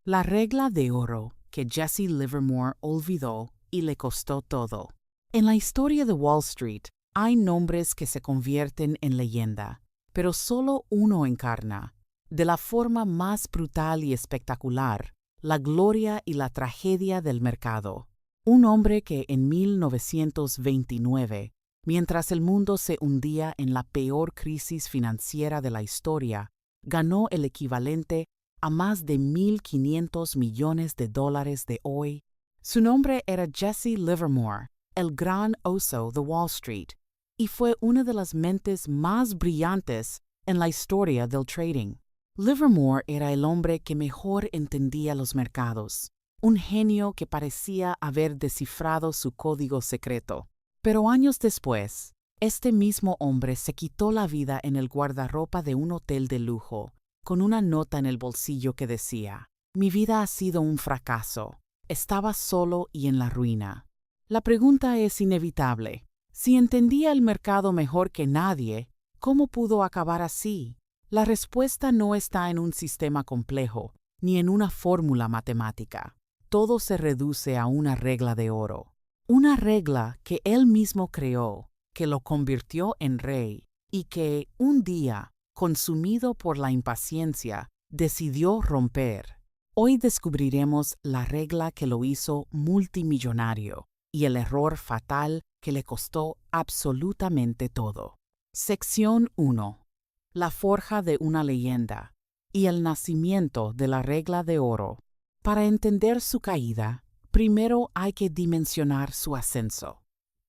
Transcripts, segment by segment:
La regla de oro que Jesse Livermore olvidó y le costó todo. En la historia de Wall Street hay nombres que se convierten en leyenda, pero solo uno encarna, de la forma más brutal y espectacular, la gloria y la tragedia del mercado. Un hombre que en 1929, mientras el mundo se hundía en la peor crisis financiera de la historia, ganó el equivalente a más de $1.500 millones de hoy. Su nombre era Jesse Livermore, el gran oso de Wall Street, y fue una de las mentes más brillantes en la historia del trading. Livermore era el hombre que mejor entendía los mercados, un genio que parecía haber descifrado su código secreto. Pero años después, este mismo hombre se quitó la vida en el guardarropa de un hotel de lujo, con una nota en el bolsillo que decía: «Mi vida ha sido un fracaso. Estaba solo y en la ruina». La pregunta es inevitable. Si entendía el mercado mejor que nadie, ¿cómo pudo acabar así? La respuesta no está en un sistema complejo, ni en una fórmula matemática. Todo se reduce a una regla de oro. Una regla que él mismo creó, que lo convirtió en rey y que, un día, consumido por la impaciencia, decidió romper. Hoy descubriremos la regla que lo hizo multimillonario y el error fatal que le costó absolutamente todo. Sección 1. La forja de una leyenda y el nacimiento de la regla de oro. Para entender su caída, primero hay que dimensionar su ascenso.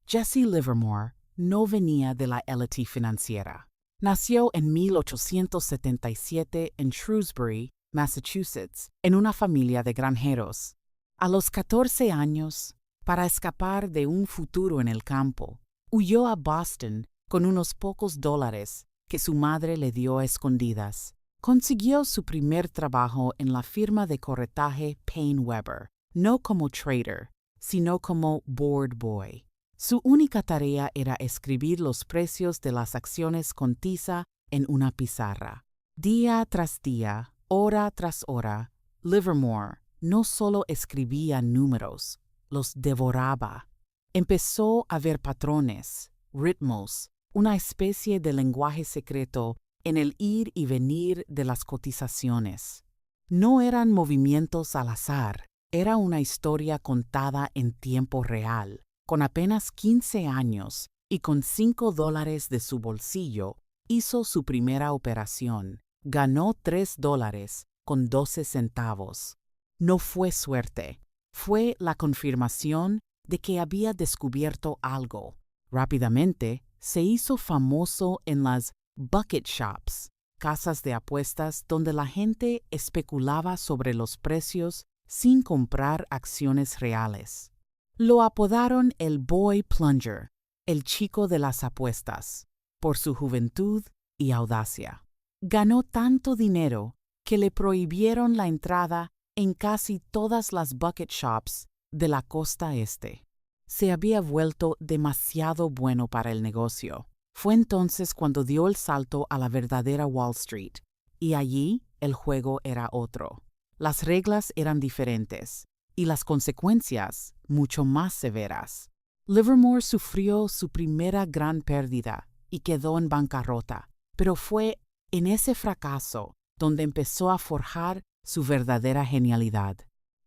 Jesse Livermore no venía de la élite financiera. Nació en 1877 en Shrewsbury, Massachusetts, en una familia de granjeros. A los 14 años, para escapar de un futuro en el campo, huyó a Boston con unos pocos dólares que su madre le dio a escondidas. Consiguió su primer trabajo en la firma de corretaje Paine Webber, no como trader, sino como board boy. Su única tarea era escribir los precios de las acciones con tiza en una pizarra. Día tras día, hora tras hora, Livermore no solo escribía números, los devoraba. Empezó a ver patrones, ritmos, una especie de lenguaje secreto en el ir y venir de las cotizaciones. No eran movimientos al azar, era una historia contada en tiempo real. Con apenas 15 años y con $5 de su bolsillo, hizo su primera operación. Ganó $3 con 12 centavos. No fue suerte, fue la confirmación de que había descubierto algo. Rápidamente, se hizo famoso en las bucket shops, casas de apuestas donde la gente especulaba sobre los precios sin comprar acciones reales. Lo apodaron el Boy Plunger, el chico de las apuestas, por su juventud y audacia. Ganó tanto dinero que le prohibieron la entrada en casi todas las bucket shops de la costa este. Se había vuelto demasiado bueno para el negocio. Fue entonces cuando dio el salto a la verdadera Wall Street, y allí el juego era otro. Las reglas eran diferentes, y las consecuencias mucho más severas. Livermore sufrió su primera gran pérdida y quedó en bancarrota, pero fue en ese fracaso donde empezó a forjar su verdadera genialidad.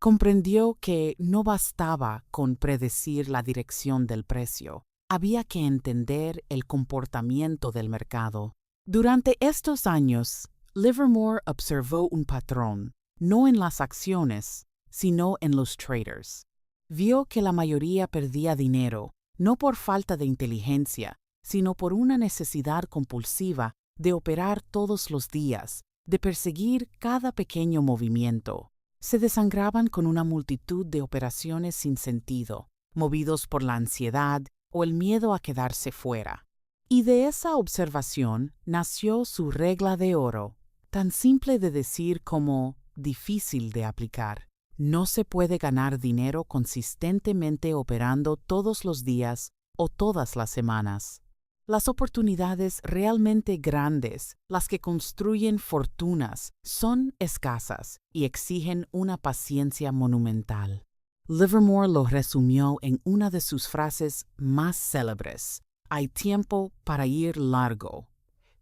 Comprendió que no bastaba con predecir la dirección del precio, había que entender el comportamiento del mercado. Durante estos años, Livermore observó un patrón, no en las acciones, sino en los traders. Vio que la mayoría perdía dinero, no por falta de inteligencia, sino por una necesidad compulsiva de operar todos los días, de perseguir cada pequeño movimiento. Se desangraban con una multitud de operaciones sin sentido, movidos por la ansiedad o el miedo a quedarse fuera. Y de esa observación nació su regla de oro, tan simple de decir como difícil de aplicar. No se puede ganar dinero consistentemente operando todos los días o todas las semanas. Las oportunidades realmente grandes, las que construyen fortunas, son escasas y exigen una paciencia monumental. Livermore lo resumió en una de sus frases más célebres: hay tiempo para ir largo,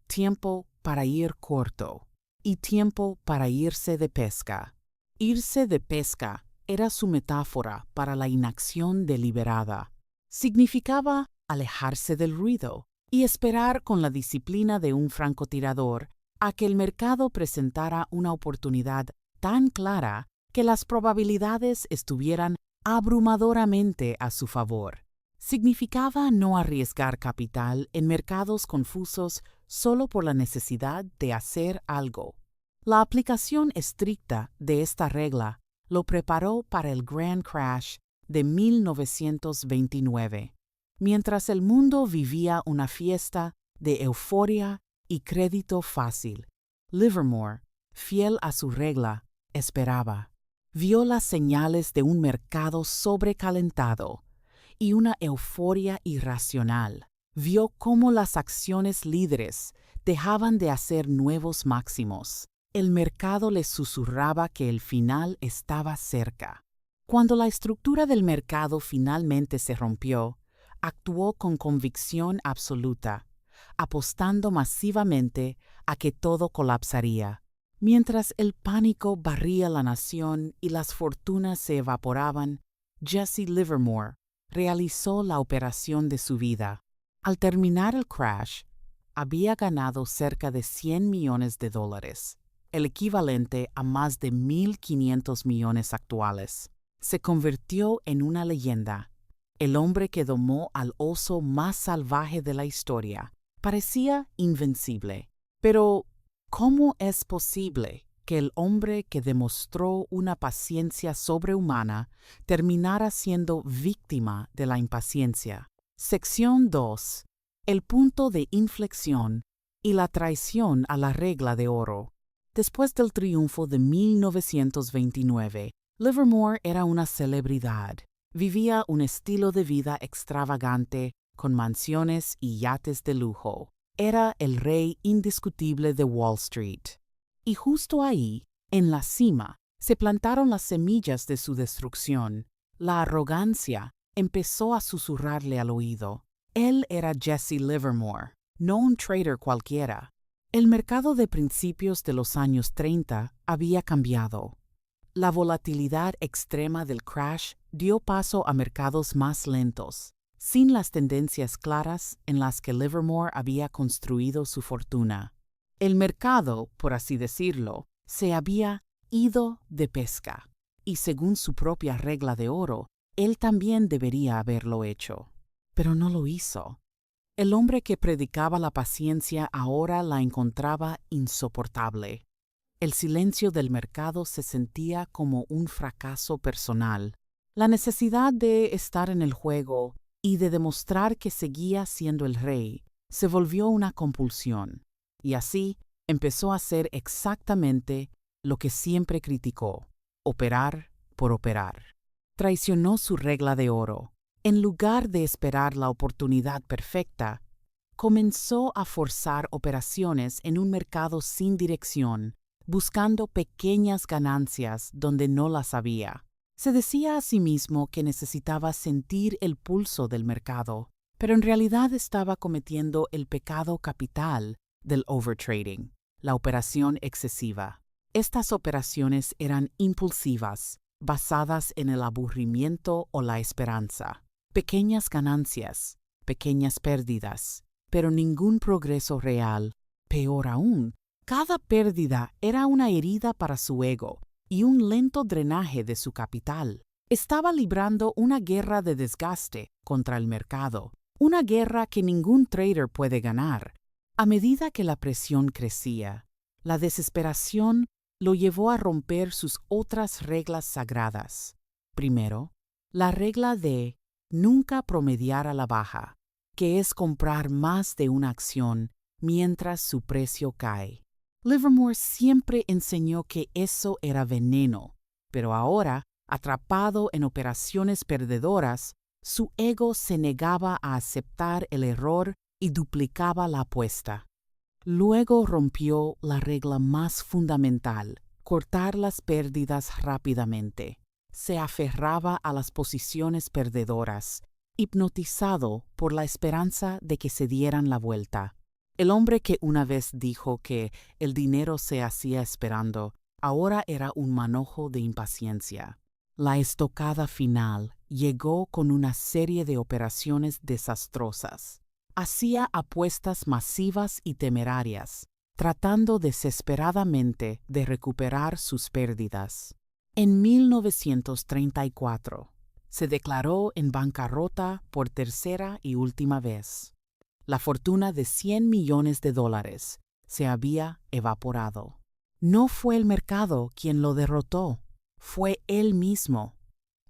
tiempo para ir corto y tiempo para irse de pesca. Irse de pesca era su metáfora para la inacción deliberada. Significaba alejarse del ruido y esperar con la disciplina de un francotirador a que el mercado presentara una oportunidad tan clara que las probabilidades estuvieran abrumadoramente a su favor. Significaba no arriesgar capital en mercados confusos solo por la necesidad de hacer algo. La aplicación estricta de esta regla lo preparó para el Grand Crash de 1929, mientras el mundo vivía una fiesta de euforia y crédito fácil. Livermore, fiel a su regla, esperaba. Vio las señales de un mercado sobrecalentado y una euforia irracional. Vio cómo las acciones líderes dejaban de hacer nuevos máximos. El mercado le susurraba que el final estaba cerca. Cuando la estructura del mercado finalmente se rompió, actuó con convicción absoluta, apostando masivamente a que todo colapsaría. Mientras el pánico barría la nación y las fortunas se evaporaban, Jesse Livermore realizó la operación de su vida. Al terminar el crash, había ganado cerca de $100 millones, el equivalente a más de 1.500 millones actuales. Se convirtió en una leyenda. El hombre que domó al oso más salvaje de la historia parecía invencible. Pero, ¿cómo es posible que el hombre que demostró una paciencia sobrehumana terminara siendo víctima de la impaciencia? Sección 2. El punto de inflexión y la traición a la regla de oro. Después del triunfo de 1929, Livermore era una celebridad. Vivía un estilo de vida extravagante, con mansiones y yates de lujo. Era el rey indiscutible de Wall Street. Y justo ahí, en la cima, se plantaron las semillas de su destrucción. La arrogancia empezó a susurrarle al oído. Él era Jesse Livermore, no un trader cualquiera. El mercado de principios de los años 30 había cambiado. La volatilidad extrema del crash dio paso a mercados más lentos, sin las tendencias claras en las que Livermore había construido su fortuna. El mercado, por así decirlo, se había ido de pesca, y según su propia regla de oro, él también debería haberlo hecho. Pero no lo hizo. El hombre que predicaba la paciencia ahora la encontraba insoportable. El silencio del mercado se sentía como un fracaso personal. La necesidad de estar en el juego y de demostrar que seguía siendo el rey se volvió una compulsión, y así empezó a hacer exactamente lo que siempre criticó: operar por operar. Traicionó su regla de oro. En lugar de esperar la oportunidad perfecta, comenzó a forzar operaciones en un mercado sin dirección, buscando pequeñas ganancias donde no las había. Se decía a sí mismo que necesitaba sentir el pulso del mercado, pero en realidad estaba cometiendo el pecado capital del overtrading, la operación excesiva. Estas operaciones eran impulsivas, basadas en el aburrimiento o la esperanza. Pequeñas ganancias, pequeñas pérdidas, pero ningún progreso real. Peor aún, cada pérdida era una herida para su ego y un lento drenaje de su capital. Estaba librando una guerra de desgaste contra el mercado, una guerra que ningún trader puede ganar. A medida que la presión crecía, la desesperación lo llevó a romper sus otras reglas sagradas. Primero, la regla de nunca promediar a la baja, que es comprar más de una acción mientras su precio cae. Livermore siempre enseñó que eso era veneno, pero ahora, atrapado en operaciones perdedoras, su ego se negaba a aceptar el error y duplicaba la apuesta. Luego rompió la regla más fundamental: cortar las pérdidas rápidamente. Se aferraba a las posiciones perdedoras, hipnotizado por la esperanza de que se dieran la vuelta. El hombre que una vez dijo que el dinero se hacía esperando, ahora era un manojo de impaciencia. La estocada final llegó con una serie de operaciones desastrosas. Hacía apuestas masivas y temerarias, tratando desesperadamente de recuperar sus pérdidas. En 1934, se declaró en bancarrota por tercera y última vez. La fortuna de $100 millones se había evaporado. No fue el mercado quien lo derrotó, fue él mismo.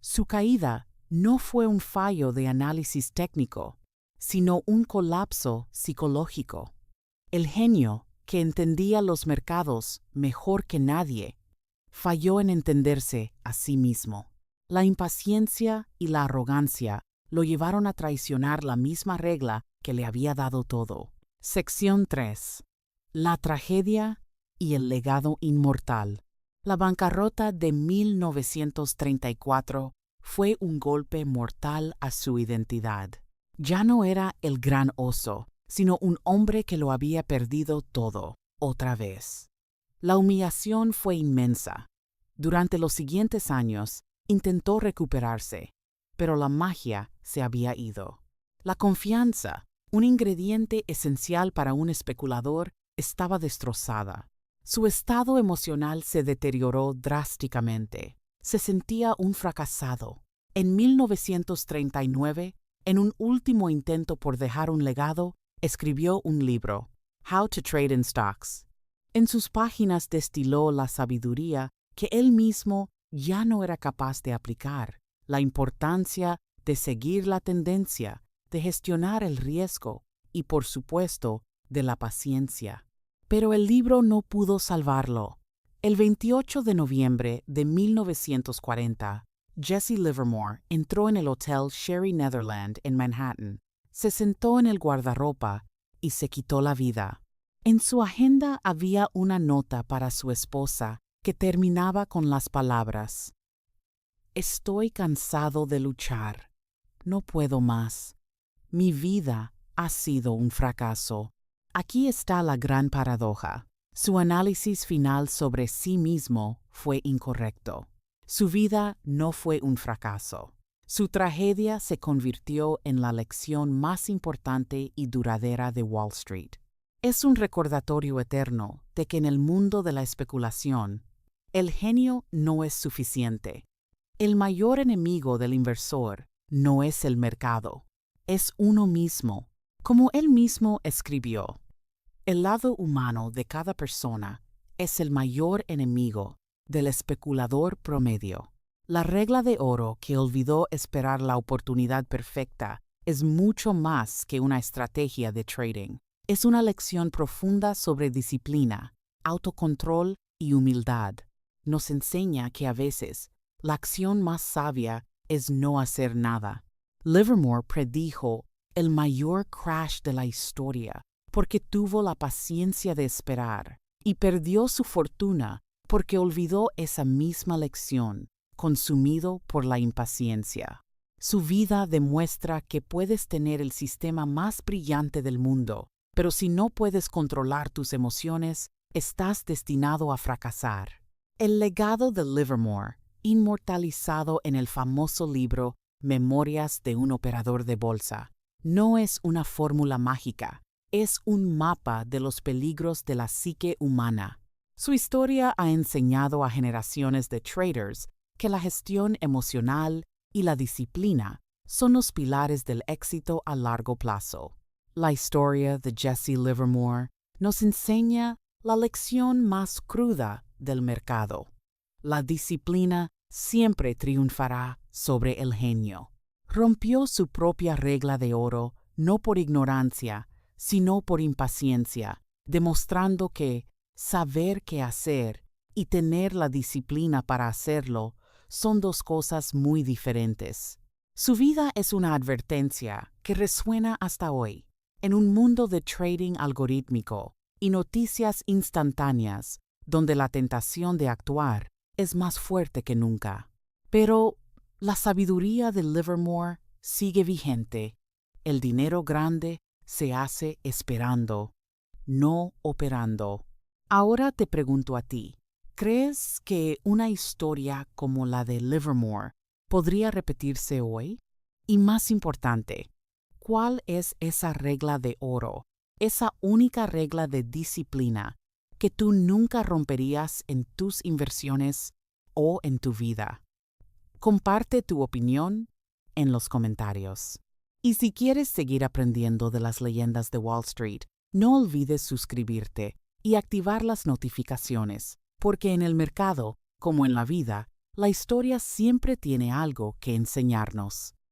Su caída no fue un fallo de análisis técnico, sino un colapso psicológico. El genio, que entendía los mercados mejor que nadie, falló en entenderse a sí mismo. La impaciencia y la arrogancia lo llevaron a traicionar la misma regla que le había dado todo. Sección 3. La tragedia y el legado inmortal. La bancarrota de 1934 fue un golpe mortal a su identidad. Ya no era el gran oso, sino un hombre que lo había perdido todo, otra vez. La humillación fue inmensa. Durante los siguientes años, intentó recuperarse, pero la magia se había ido. La confianza, un ingrediente esencial para un especulador, estaba destrozada. Su estado emocional se deterioró drásticamente. Se sentía un fracasado. En 1939, en un último intento por dejar un legado, escribió un libro, How to Trade in Stocks. En sus páginas destiló la sabiduría que él mismo ya no era capaz de aplicar: la importancia de seguir la tendencia, de gestionar el riesgo y, por supuesto, de la paciencia. Pero el libro no pudo salvarlo. El 28 de noviembre de 1940, Jesse Livermore entró en el Hotel Sherry Netherland en Manhattan, se sentó en el guardarropa y se quitó la vida. En su agenda había una nota para su esposa que terminaba con las palabras: «Estoy cansado de luchar. No puedo más. Mi vida ha sido un fracaso». Aquí está la gran paradoja. Su análisis final sobre sí mismo fue incorrecto. Su vida no fue un fracaso. Su tragedia se convirtió en la lección más importante y duradera de Wall Street. Es un recordatorio eterno de que en el mundo de la especulación, el genio no es suficiente. El mayor enemigo del inversor no es el mercado, es uno mismo. Como él mismo escribió, el lado humano de cada persona es el mayor enemigo del especulador promedio. La regla de oro que olvidó esperar la oportunidad perfecta es mucho más que una estrategia de trading. Es una lección profunda sobre disciplina, autocontrol y humildad. Nos enseña que a veces la acción más sabia es no hacer nada. Livermore predijo el mayor crash de la historia porque tuvo la paciencia de esperar, y perdió su fortuna porque olvidó esa misma lección, consumido por la impaciencia. Su vida demuestra que puedes tener el sistema más brillante del mundo, pero si no puedes controlar tus emociones, estás destinado a fracasar. El legado de Livermore, inmortalizado en el famoso libro Memorias de un operador de bolsa, no es una fórmula mágica. Es un mapa de los peligros de la psique humana. Su historia ha enseñado a generaciones de traders que la gestión emocional y la disciplina son los pilares del éxito a largo plazo. La historia de Jesse Livermore nos enseña la lección más cruda del mercado. La disciplina siempre triunfará sobre el genio. Rompió su propia regla de oro no por ignorancia, sino por impaciencia, demostrando que saber qué hacer y tener la disciplina para hacerlo son dos cosas muy diferentes. Su vida es una advertencia que resuena hasta hoy. En un mundo de trading algorítmico y noticias instantáneas, donde la tentación de actuar es más fuerte que nunca. Pero la sabiduría de Livermore sigue vigente. El dinero grande se hace esperando, no operando. Ahora te pregunto a ti, ¿crees que una historia como la de Livermore podría repetirse hoy? Y más importante, ¿cuál es esa regla de oro, esa única regla de disciplina que tú nunca romperías en tus inversiones o en tu vida? Comparte tu opinión en los comentarios. Y si quieres seguir aprendiendo de las leyendas de Wall Street, no olvides suscribirte y activar las notificaciones, porque en el mercado, como en la vida, la historia siempre tiene algo que enseñarnos.